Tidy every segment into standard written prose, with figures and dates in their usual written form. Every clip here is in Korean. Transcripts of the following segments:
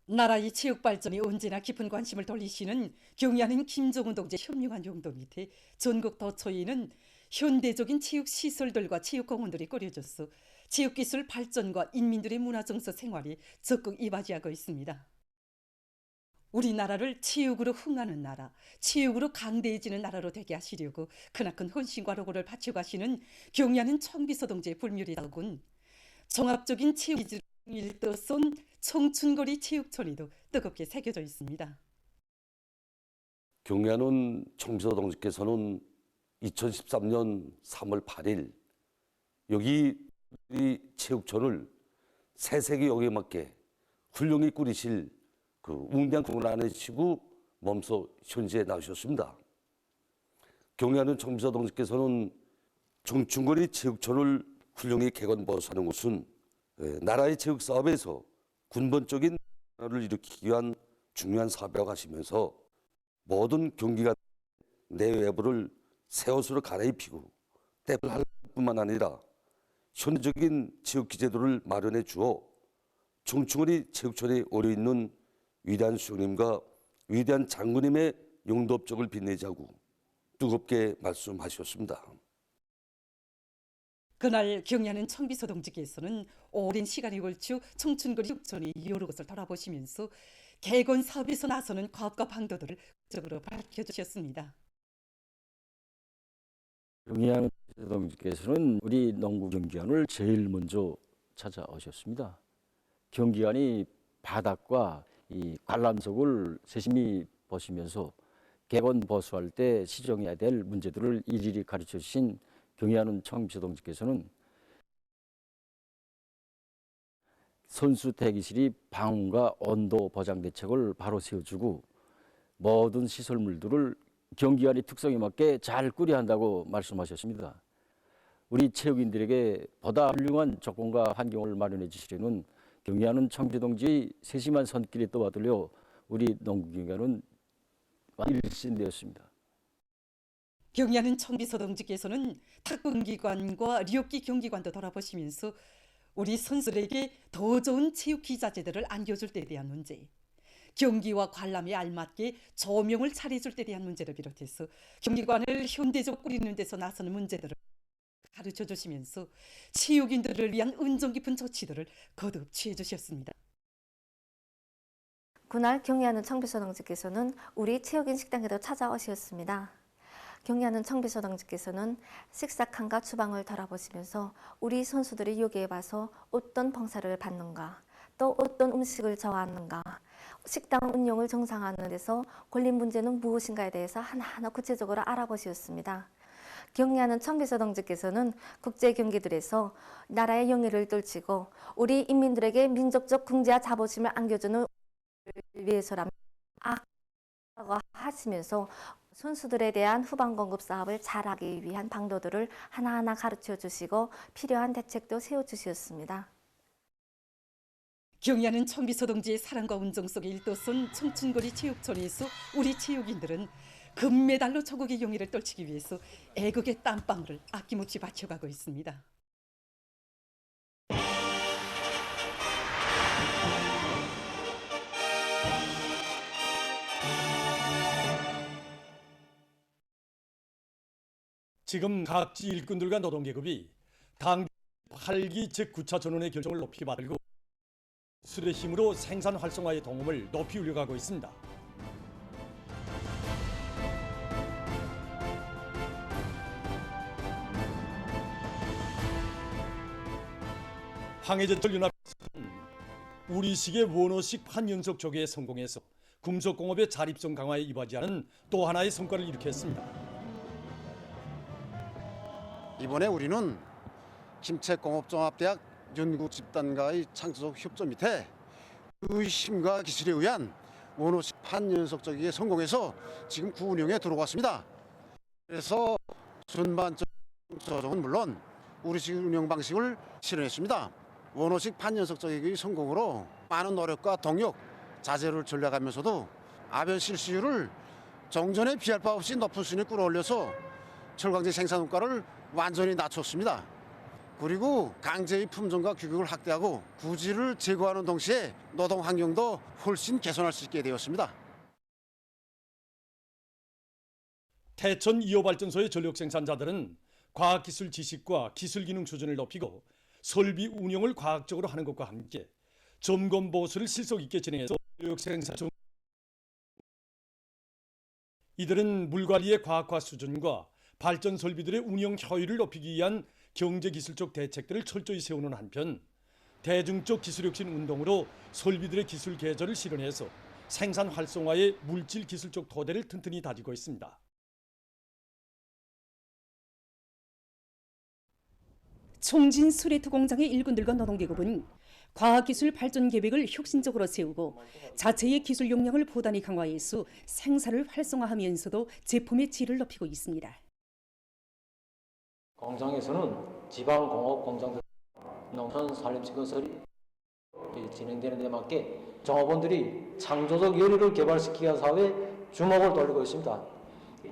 나라의 체육 발전에 언제나 깊은 관심을 돌리시는 경의하는 김정은 동지의 현명한 용도 밑에 전국 도처에는 현대적인 체육 시설들과 체육공원들이 꾸려져서 체육기술 발전과 인민들의 문화정서 생활이 적극 이바지하고 있습니다. 우리나라를 체육으로 흥하는 나라, 체육으로 강대해지는 나라로 되게 하시려고 크나큰 헌신과 노고를 바쳐가시는 경의하는 청비서 동지의 불멸이라군 종합적인 체육 기술을 일떠쏜 청춘거리 체육촌에도 뜨겁게 새겨져 있습니다. 경의하는 청비서 동지께서는 2013년 3월 8일 여기 이 체육촌을 새세기 역에 맞게 훌륭히 꾸리실 그 웅대한 꿈을 안으시고 몸소 현지에 나오셨습니다. 경의하는 청비서 동지께서는 청춘거리 체육촌을 훌륭히 개건보수하는 것은 나라의 체육 사업에서 근본적인 변화를 일으키기 위한 중요한 사업이라고 하시면서 모든 경기가 내외부를 새 옷으로 갈아입히고 때를 할 뿐만 아니라 현대적인 체육 기제도를 마련해 주어 청춘거리 체육촌에 오려 있는 위대한 수령님과 위대한 장군님의 용도 업적을 빛내자고 뜨겁게 말씀하셨습니다. 그날 경의하는 청비서 동지께서는 오랜 시간에 걸쳐 청춘거리 체육촌의 여러 곳을 돌아보시면서 개건 사업에서 나서는 과업과 방도들을 적으로 밝혀주셨습니다. 경의하는 동지께서는 우리 농구 경기관을 제일 먼저 찾아오셨습니다. 경기관이 바닥과 이 관람석을 세심히 보시면서 개건 보수할 때 시정해야 될 문제들을 일일이 가르쳐 주신 경의하는 청비서 동지께서는 선수 대기실이 방음과 온도 보장 대책을 바로 세워주고 모든 시설물들을 경기관의 특성에 맞게 잘 꾸려야 한다고 말씀하셨습니다. 우리 체육인들에게 보다 훌륭한 조건과 환경을 마련해 주시려는 경의하는 청비서 동지의 세심한 손길에 떠받들려 우리 농구경기관은 일신되었습니다. 경의하는 청비서 동지께서는 탁구 경기관과 리옥기 경기관도 돌아보시면서 우리 선수들에게 더 좋은 체육 기자재들을 안겨줄 때에 대한 문제, 경기와 관람에 알맞게 조명을 차려줄 때에 대한 문제를 비롯해서 경기관을 현대적 꾸리는 데서 나서는 문제들을 가르쳐 주시면서 체육인들을 위한 은정 깊은 조치들을 거듭 취해 주셨습니다. 그날 경의하는 청비서 동지께서는 우리 체육인 식당에도 찾아오셨습니다. 경의하는 청비서 동지께서는 식사칸과 주방을 돌아보시면서 우리 선수들이 여기에 와서 어떤 봉사를 받는가, 또 어떤 음식을 좋아하는가, 식당 운영을 정상화하는 데서 걸린 문제는 무엇인가에 대해서 하나하나 구체적으로 알아보셨습니다. 경의하는 청비서 동지께서는 국제 경기들에서 나라의 영예를 떨치고 우리 인민들에게 민족적 긍지와 자부심을 안겨주는 위해서라면 라고 하시면서 선수들에 대한 후반 공급 사업을 잘하기 위한 방도들을 하나하나 가르쳐 주시고 필요한 대책도 세워주셨습니다. 경의하는 청비서 동지의 사랑과 운정 속에 일도선 청춘거리 체육촌에서 우리 체육인들은 금메달로 조국의 영예를 떨치기 위해서 애국의 땀방울을 아낌없이 바쳐가고 있습니다. 지금 각지 일꾼들과 노동계급이 당 8기 제9차 전원의 결정을 높이 받들고 술의 힘으로 생산 활성화의 동험을 높이 울려가고 있습니다. 황해제철 연합회는 우리식의 원어식 판연석 조개에 성공해서 금속공업의 자립성 강화에 이바지하는 또 하나의 성과를 일으켰습니다. 이번에 우리는 김책공업종합대학 연구집단과의 창조적 협조 밑에 그 힘과 기술에 의한 원호식 판연석조기에 성공해서 지금 구운영에 들어왔습니다. 그래서 전반적 조정은 물론 우리식 운영 방식을 실현했습니다. 원호식 판연석조기의 성공으로 많은 노력과 동력, 자재를 전략하면서도 아변 실수율을 정전에 비할 바 없이 높은 수준에 끌어올려서 철강제 생산 원가를 완전히 낮췄습니다. 그리고 강제의 품종과 규격을 확대하고 구지를 제거하는 동시에 노동 환경도 훨씬 개선할 수 있게 되었습니다. 태천 2호 발전소의 전력 생산자들은 과학기술 지식과 기술기능 수준을 높이고 설비 운영을 과학적으로 하는 것과 함께 점검 보수를 실속 있게 진행해서 전력 생산 중 이들은 물관리의 과학화 수준과 발전 설비들의 운영 효율을 높이기 위한 경제기술적 대책들을 철저히 세우는 한편 대중적 기술혁신 운동으로 설비들의 기술 개조를 실현해서 생산 활성화의 물질 기술적 토대를 튼튼히 다지고 있습니다. 총진 수레트 공장의 일꾼들과 노동계급은 과학기술 발전 계획을 혁신적으로 세우고 자체의 기술 역량을 보단히 강화해서 생산을 활성화하면서도 제품의 질을 높이고 있습니다. 공장에서는 지방공업 공장들 농촌 산림시설이 진행되는 데 맞게 종업원들이 창조적 요리를 개발시키기 위한 사업에 주목을 돌리고 있습니다.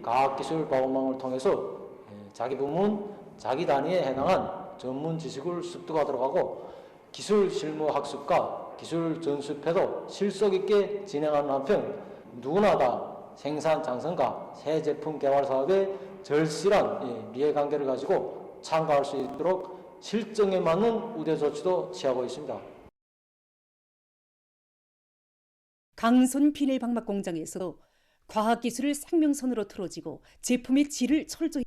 과학기술 보건망을 통해서 자기 부문, 자기 단위에 해당한 전문 지식을 습득하도록 하고 기술 실무 학습과 기술 전수패도 실속 있게 진행하는 한편 누구나 다 생산 장성과 새 제품 개발 사업에 절실한 이해관계를 가지고 참가할 수 있도록 실정에 맞는 우대 조치도 취하고 있습니다. 강손 비닐 방막 공장에서도 과학기술을 생명선으로 틀어지고 제품의 질을 철저히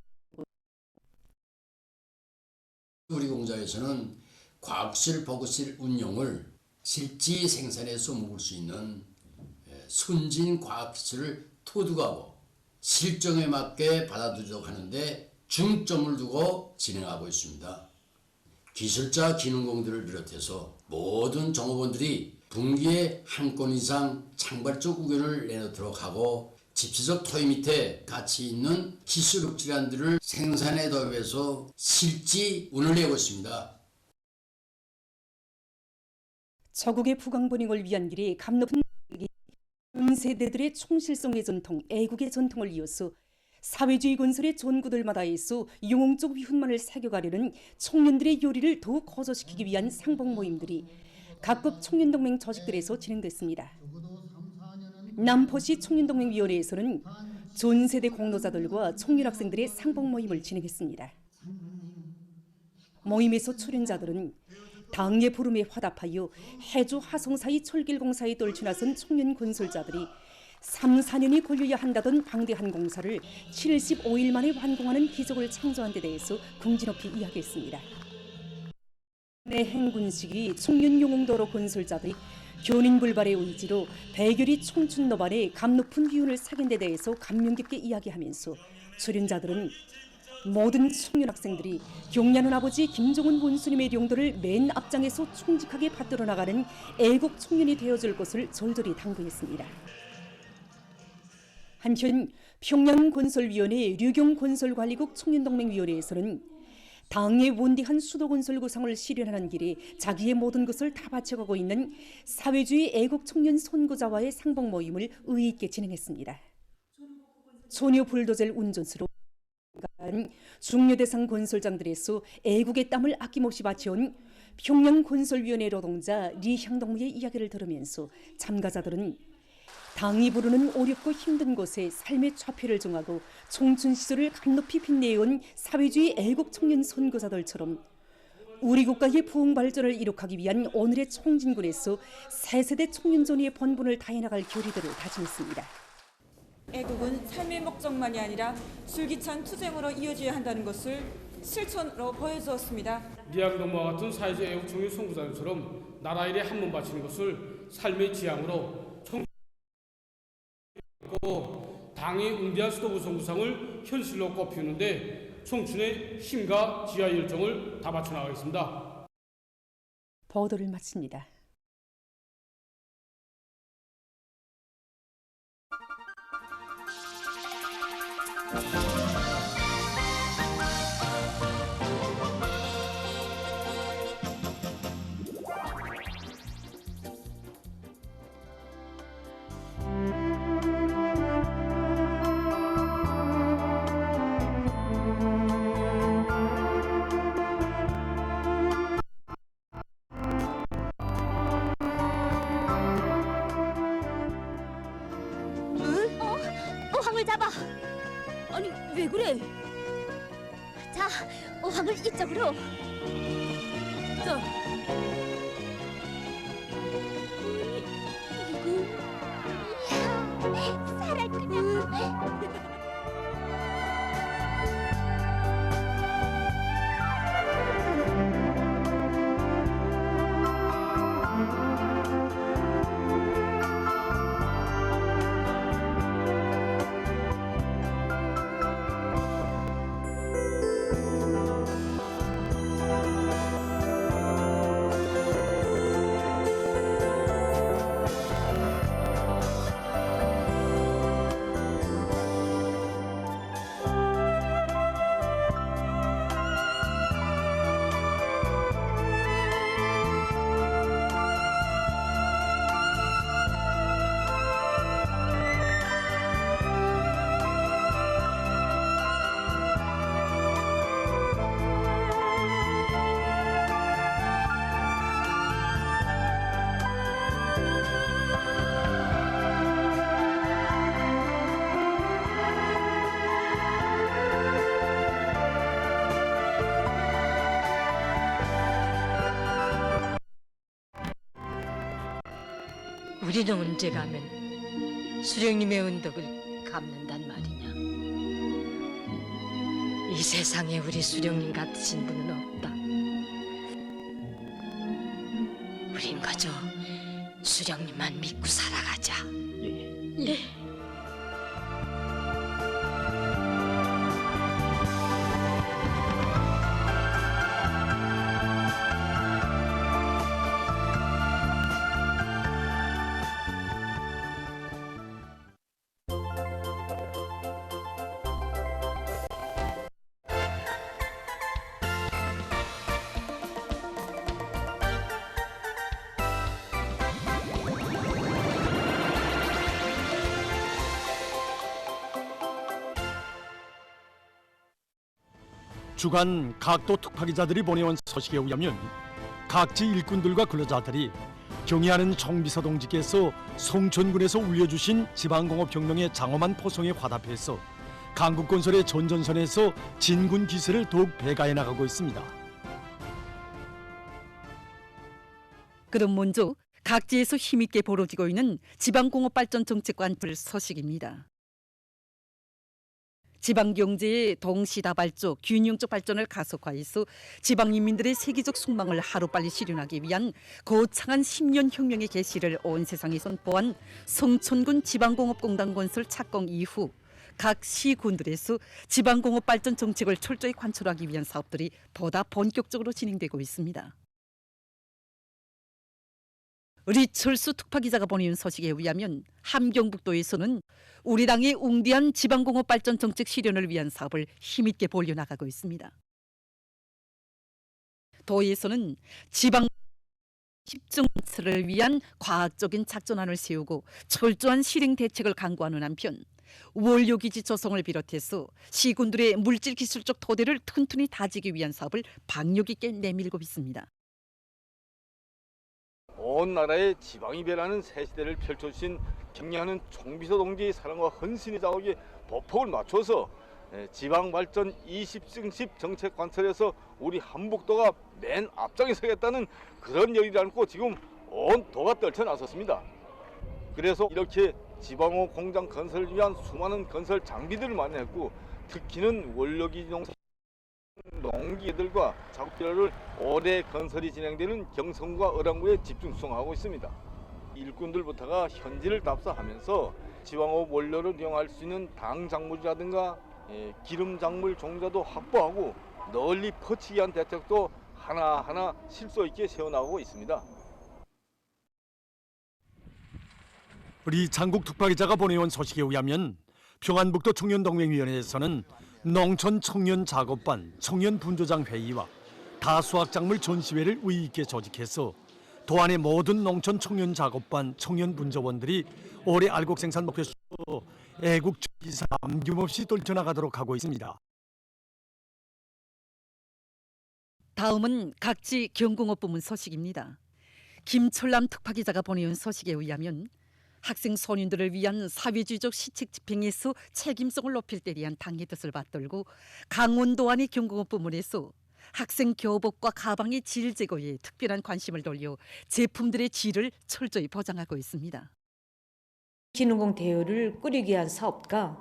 우리 공장에서는 과학실 보급실 운용을 실지 생산에서 먹을 수 있는 선진 과학기술을 토득하고 실정에 맞게 받아들이도록 하는데 중점을 두고 진행하고 있습니다. 기술자 기능공들을 비롯해서 모든 종업원들이 분기에 한 건 이상 창발적 의견을 내놓도록 하고 집시적 토의 밑에 가치 있는 기술 질환들을 생산에 도입해서 실지 운을 내고 있습니다. 저국의 부강본행을 위한 길에 감높은 세대들의 총실성의 전통, 애국의 전통을 이어서 사회주의 건설의 전구들마다에서 영웅적 위훈만을 새겨가려는 청년들의 요리를 더욱 거저시키기 위한 상봉 모임들이 각급 청년동맹 조직들에서 진행됐습니다. 남포시 청년동맹위원회에서는 전 세대 공로자들과 청년학생들의 상봉 모임을 진행했습니다. 모임에서 출연자들은 당의 부름에 화답하여 해주 화성사이 철길공사에 떨쳐나선 청년 건설자들이 3, 4년이 걸려야 한다던 방대한 공사를 75일 만에 완공하는 기적을 창조한 데 대해서 긍지 높이 이야기했습니다. 내행군식이 청년 용웅도로 건설자들이 교린불발의 의지로 배결이 청춘 노반에 감높은 기운을 사귄 데 대해서 감명 깊게 이야기하면서 출연자들은 모든 청년 학생들이 경려는 아버지 김정은 원수님의 용도를 맨 앞장에서 충직하게 받들어 나가는 애국 청년이 되어줄 것을 절절히 당부했습니다. 한편 평양건설위원회 류경건설관리국 청년동맹위원회에서는 당의 원대한 수도건설 구상을 실현하는 길에 자기의 모든 것을 다 바쳐가고 있는 사회주의 애국청년 선구자와의 상봉 모임을 의의 있게 진행했습니다. 소녀 불도저를 운전수로 중요대상 건설장들에서 애국의 땀을 아낌없이 바쳐온 평양건설위원회 노동자 리향동무의 이야기를 들으면서 참가자들은 당이 부르는 어렵고 힘든 곳에 삶의 좌표를 정하고 청춘 시절을 감높이 빛내온 사회주의 애국 청년 선구자들처럼 우리 국가의 부흥 발전을 이룩하기 위한 오늘의 총진군에서 새 세대 청년전의의 본분을 다해나갈 교리들을 다짐했습니다. 애국은 삶의 목적만이 아니라 줄기찬 투쟁으로 이어져야 한다는 것을 실천으로 보여주었습니다. 리향동무와 같은 사회주의 애국 청년 선구자들처럼 나라 일에 한 번 바치는 것을 삶의 지향으로 당의 응대한 수도 구성 구상을 현실로 꼽히는데 청춘의 힘과 지하 열정을 다 바쳐 나가겠습니다. 보도를 마칩니다. 왜 그래? 자, 어항을 이쪽으로. 자. 이거 살았구나. 우리는 언제 가면 수령님의 은덕을 갚는단 말이냐. 이 세상에 우리 수령님 같으신 분은 없다. 우린 그저 수령님만 믿고 살아가자. 네. 주간 각도 특파기자들이 보내온 소식에 의하면 각지 일꾼들과 근로자들이 경의하는 총비서 동지께서 송천군에서 울려주신 지방공업 경영의 장엄한 포성에 화답해서 강국건설의 전전선에서 진군 기세를 더욱 배가해 나가고 있습니다. 그럼 먼저 각지에서 힘있게 벌어지고 있는 지방공업발전 정책 관풀 소식입니다. 지방경제의 동시다발적, 균형적 발전을 가속화해서 지방인민들의 세계적 숙망을 하루빨리 실현하기 위한 거창한 10년 혁명의 개시를 온 세상에 선포한 송천군 지방공업공단 건설 착공 이후 각 시군들에서 지방공업발전 정책을 철저히 관철하기 위한 사업들이 보다 본격적으로 진행되고 있습니다. 리철수 특파기자가 보내온 소식에 의하면 함경북도에서는 우리 당의 웅대한 지방공업 발전 정책 실현을 위한 사업을 힘있게 벌려나가고 있습니다. 도에서는 지방 집중을 위한 과학적인 작전안을 세우고 철저한 실행 대책을 강구하는 한편 원료기지 조성을 비롯해서 시군들의 물질기술적 토대를 튼튼히 다지기 위한 사업을 박력 있게 내밀고 있습니다. 온 나라에 지방이 변하는 새 시대를 펼쳐주신 경례하는 총비서 동지의 사랑과 헌신의 자국에 보폭을 맞춰서 지방발전 20승십 정책 관철에서 우리 한북도가 맨 앞장에 서겠다는 그런 열의를 안고 지금 온 도가 떨쳐나섰습니다. 그래서 이렇게 지방호 공장 건설을 위한 수많은 건설 장비들을 마련했고 특히는 원료기지 농기들과 작업기를 올해 건설이 진행되는 경성과 어랑구에 집중 수송하고 있습니다. 일꾼들부터가 현지를 답사하면서 지방호 원료를 이용할 수 있는 당작물이라든가 기름 작물 종자도 확보하고 널리 퍼치기 위한 대책도 하나하나 실소 있게 세워나가고 있습니다. 우리 장국 특파기자가 보내온 소식에 의하면 평안북도 청년동맹위원회에서는 농촌 청년 작업반, 청년 분조장 회의와 다수학작물 전시회를 의의 있게 조직해서 도안의 모든 농촌 청년 작업반, 청년 분조원들이 올해 알곡 생산 목표 수로 애국 주기사 남김없이 떨쳐나가도록 하고 있습니다. 다음은 각지 경공업 부문 소식입니다. 김철남 특파기자가 보내온 소식에 의하면 학생 소년들을 위한 사회주의적 시책 집행에서 책임성을 높일 때 대한 당의 뜻을 받들고 강원도안의 경공업 부문에서 학생 교복과 가방의 질 제거에 특별한 관심을 돌려 제품들의 질을 철저히 보장하고 있습니다. 기능공 대여를 꾸리기 위한 사업과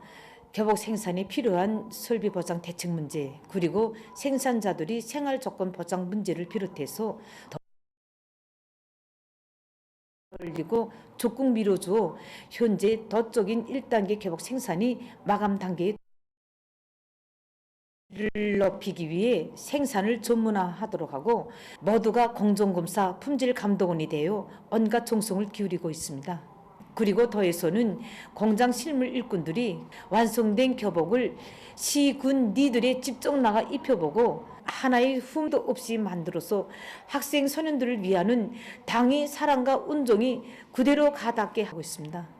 교복 생산에 필요한 설비 보장 대책 문제, 그리고 생산자들이 생활 조건 보장 문제를 비롯해서 더 올리고 적극 밀어주어 현재 도적인 1단계 교복 생산이 마감 단계에 를 높이기 위해 생산을 전문화하도록 하고 모두가 공정검사 품질 감독원이 되어 온갖 정성을 기울이고 있습니다. 그리고 더해서는 공장 실물 일꾼들이 완성된 교복을 시군 니들에 직접 나가 입혀보고 하나의 흠도 없이 만들어서 학생 소년들을 위하는 당의 사랑과 운정이 그대로 가닿게 하고 있습니다.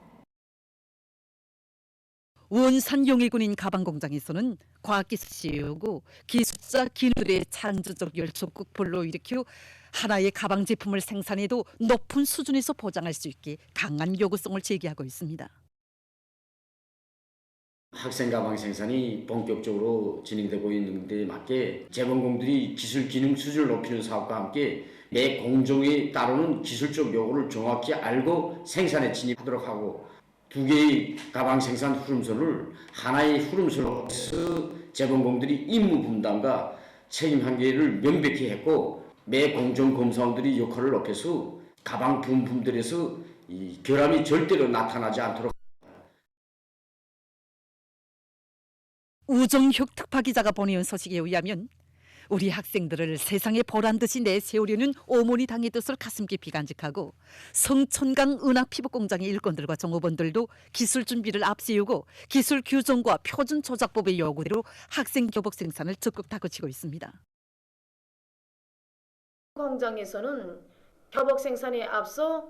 원산 용해군인 가방공장에서는 과학기술 시우고 기술자 기술의 창조적 열정을 불러일으켜 하나의 가방 제품을 생산해도 높은 수준에서 보장할 수 있게 강한 요구성을 제기하고 있습니다. 학생 가방 생산이 본격적으로 진행되고 있는 데 맞게 재봉공들이 기술 기능 수준을 높이는 사업과 함께 매 공정에 따르는 기술적 요구를 정확히 알고 생산에 진입하도록 하고 두 개의 가방 생산 후름선을 하나의 후름선으로 해서 재봉공들이 임무 분담과 책임 한계를 명백히 했고 매 공정 검사원들이 역할을 높여서 가방 부품들에서 이 결함이 절대로 나타나지 않도록. 우정혁 특파기자가 보내온 소식에 의하면 우리 학생들을 세상에 보란듯이 내세우려는 어머니 당의 뜻을 가슴 깊이 간직하고 성천강 은하피부공장의 일꾼들과 종업원들도 기술 준비를 앞세우고 기술 규정과 표준 조작법의 요구대로 학생 교복 생산을 적극 다그치고 있습니다. 공장에서는 교복 생산에 앞서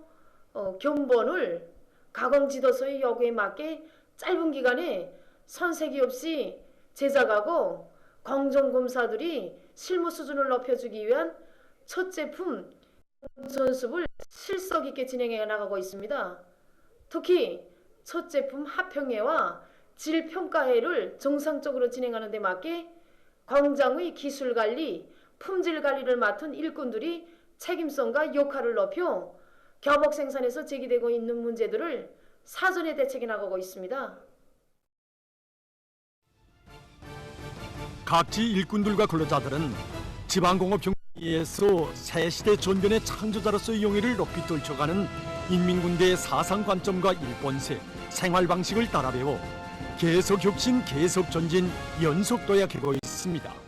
견본을 가공지도서의 요구에 맞게 짧은 기간에 손색이 없이 제작하고 공정검사들이 실무 수준을 높여주기 위한 첫 제품 전습을 실속 있게 진행해 나가고 있습니다. 특히 첫 제품 합평회와 질평가회를 정상적으로 진행하는 데 맞게 공장의 기술관리, 품질관리를 맡은 일꾼들이 책임성과 역할을 높여 교복 생산에서 제기되고 있는 문제들을 사전에 대책해 나가고 있습니다. 각지 일꾼들과 근로자들은 지방공업 경기에서 새시대 전변의 창조자로서의 용의를 높이 떨쳐가는 인민군대의 사상 관점과 일본세, 생활 방식을 따라 배워 계속 혁신, 계속 전진, 연속 도약하고 있습니다.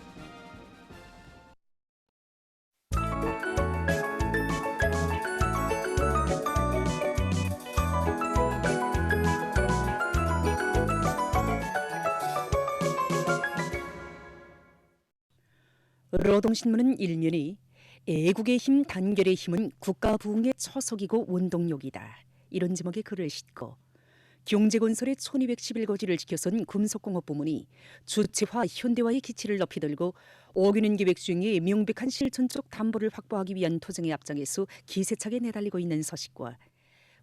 노동신문은 일면이 애국의 힘, 단결의 힘은 국가 부흥의 초석이고 원동력이다. 이런 제목의 글을 싣고 경제건설의 1211거지를 지켜선 금속공업 부문이 주체화 현대화의 기치를 높이 들고 5개년 계획 중에 명백한 실천적 담보를 확보하기 위한 투쟁의 앞장에서 기세차게 내달리고 있는 소식과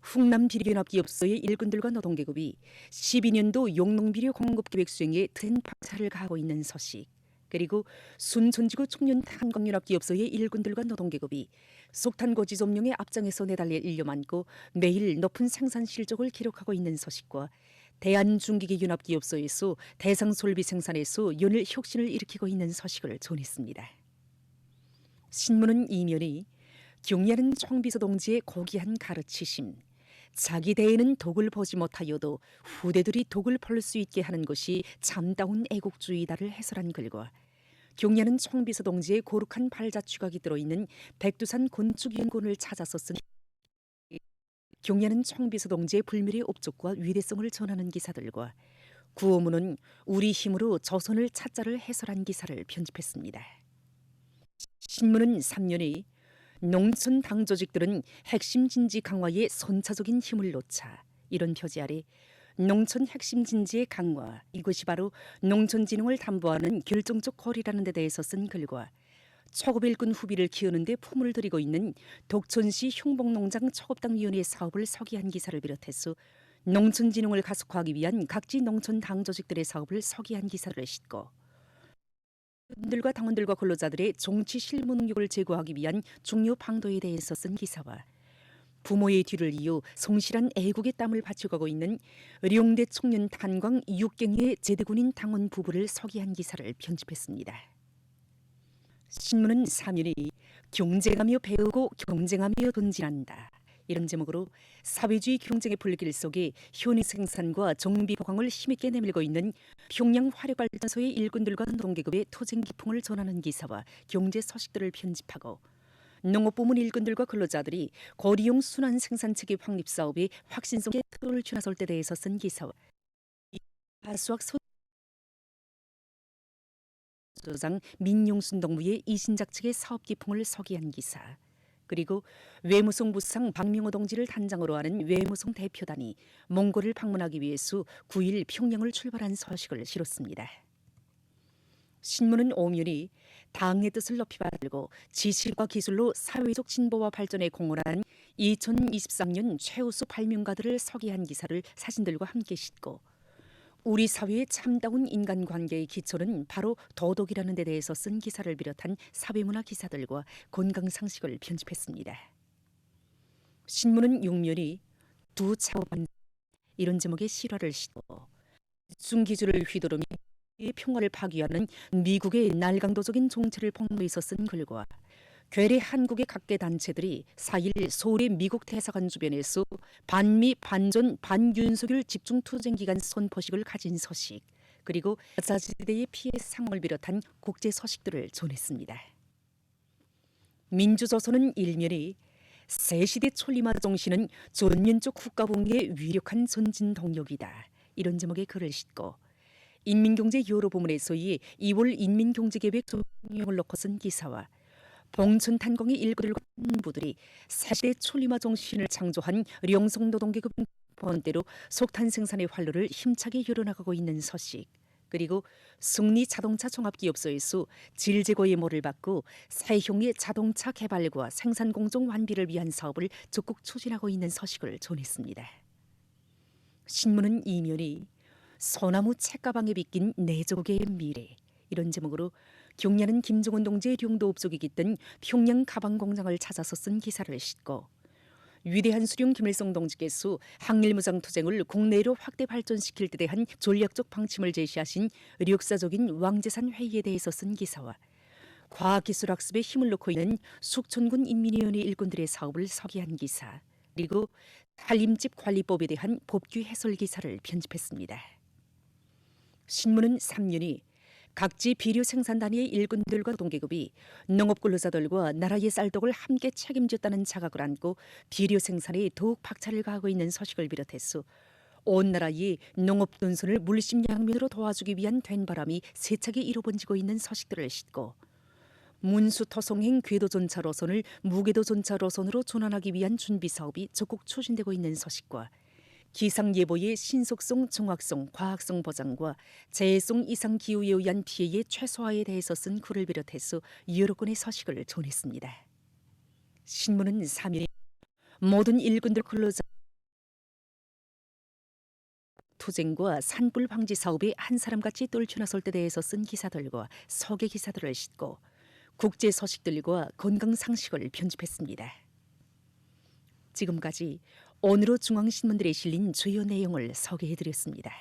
훈남 비료연합기업소의 일꾼들과 노동계급이 12년도 용농비료 공급 계획 수행에 큰 박차를 가하고 있는 소식, 그리고 순천지구 청년 탄광연합기업소의 일꾼들과 노동계급이 석탄고지 점령의 앞장에서 내달릴 인력 많고 매일 높은 생산 실적을 기록하고 있는 소식과 대한중기계연합기업소에서 대상솔비 생산에서 연일 혁신을 일으키고 있는 소식을 전했습니다. 신문은 이면이 경리하는 총비서 동지의 고귀한 가르치심, 자기 대에는 독을 보지 못하여도 후대들이 독을 볼 수 있게 하는 것이 참다운 애국주의다를 해설한 글과 경리하는 총비서 동지의 고룩한 발자취각이 들어있는 백두산 건축연구원을 찾아서 쓴 경리하는 총비서 동지의 불멸의 업적과 위대성을 전하는 기사들과 구호문은 우리 힘으로 조선을 찾자를 해설한 기사를 편집했습니다. 신문은 3년에 농촌 당 조직들은 핵심 진지 강화에 선차적인 힘을 놓자, 이런 표지 아래 농촌 핵심 진지의 강화, 이것이 바로 농촌 진흥을 담보하는 결정적 고리라는 데 대해서 쓴 글과 초급 일꾼 후비를 키우는 데 품을 들이고 있는 독촌시 흉복농장 초급당위원회 사업을 서기한 기사를 비롯해서 농촌진흥을 가속화하기 위한 각지 농촌 당 조직들의 사업을 서기한 기사를 싣고 들과 당원들과 근로자들의 정치 실무 능력을 제고하기 위한 중요 방도에 대해서 쓴 기사와 부모의 뒤를 이어 성실한 애국의 땀을 바쳐가고 있는 의령대 청년 탄광 6경의 제대군인 당원 부부를 서기한 기사를 편집했습니다. 신문은 사면이 경쟁하며 배우고 경쟁하며 돈진한다. 이런 제목으로 사회주의 경쟁의 불길 속에 현의 생산과 정비 보강을 힘있게 내밀고 있는 평양 화력발전소의 일꾼들과 노동계급의 토쟁 기풍을 전하는 기사와 경제 소식들을 편집하고 농업부문 일꾼들과 근로자들이 거리용 순환 생산체계 확립 사업의 확신성에 틀을 쥐나설 때 대해서 쓴 기사와 하수학 소장 민용순 동무의 이신작 측의 사업 기풍을 서기한 기사, 그리고 외무성 부상 박명호 동지를 단장으로 하는 외무성 대표단이 몽골을 방문하기 위해서 9일 평양을 출발한 소식을 실었습니다. 신문은 오면이 당의 뜻을 높이 받들고 지식과 기술로 사회적 진보와 발전에 공헌한 2023년 최우수 발명가들을 서기한 기사를 사진들과 함께 싣고 우리 사회의 참다운 인간관계의 기초는 바로 도덕이라는 데 대해서 쓴 기사를 비롯한 사회문화 기사들과 건강상식을 편집했습니다. 신문은 육면이 두 차원 이런 제목의 실화를 싣고 중기주를 휘두르며 평화를 파기하는 미국의 날강도적인 정체를 폭로해서 쓴 글과 괴뢰 한국의 각계 단체들이 4일 서울의 미국 대사관 주변에서 반미, 반전, 반윤석열 집중 투쟁 기간 선포식을 가진 소식, 그리고 자치대의 피해 상황을 비롯한 국제 소식들을 전했습니다. 민주조선은 일면이 새시대 촐리마 정신은 전면적 국가붕괴의 위력한 전진 동력이다. 이런 제목의 글을 싣고 인민경제 여러 부문에서의 2월 인민경제계획 조명을 놓고 쓴 기사와 봉천탄광의 일꾼들과 부들이 새시대 촐리마 정신을 창조한 령성노동계급 본대로 석탄 생산의 활로를 힘차게 열어나가고 있는 소식, 그리고 승리 자동차 종합기업소에서 질 제거의 모를 받고 사회형의 자동차 개발과 생산 공정 완비를 위한 사업을 적극 추진하고 있는 소식을 전했습니다. 신문은 이면이 소나무 책가방에 빗긴 내조계의 미래 이런 제목으로 경야는 김정은 동지의 룡도 업속이 깃든 평양 가방 공장을 찾아서 쓴 기사를 싣고 위대한 수령 김일성 동지께서 항일무장 투쟁을 국내로 확대 발전시킬 데 대한 전략적 방침을 제시하신 역사적인 왕재산 회의에 대해서 쓴 기사와 과학기술학습에 힘을 놓고 있는 숙천군 인민위원회 일꾼들의 사업을 서기한 기사, 그리고 살림집 관리법에 대한 법규 해설 기사를 편집했습니다. 신문은 3년이 각지 비료 생산 단위의 일꾼들과 동계급이 농업 근로자들과 나라의 쌀떡을 함께 책임졌다는 자각을 안고 비료 생산에 더욱 박차를 가하고 있는 소식을 비롯해서 온 나라의 농업 분선을 물심양면으로 도와주기 위한 된바람이 세차게 이루어지고 있는 소식들을 싣고 문수토송행 궤도전차 노선을 무궤도전차 노선으로 전환하기 위한 준비 사업이 적극 추진되고 있는 소식과 기상예보의 신속성, 정확성, 과학성 보장과 재해성 이상 기후에 의한 피해의 최소화에 대해서 쓴 글을 비롯해서 여러 건의 소식을 전했습니다. 신문은 3일 모든 일꾼들 근로자 투쟁과 산불 방지 사업에 한 사람같이 떨쳐나설 때 대해서 쓴 기사들과 소개 기사들을 싣고 국제 소식들과 건강 상식을 편집했습니다. 지금까지 오늘의 중앙신문들에 실린 주요 내용을 소개해드렸습니다.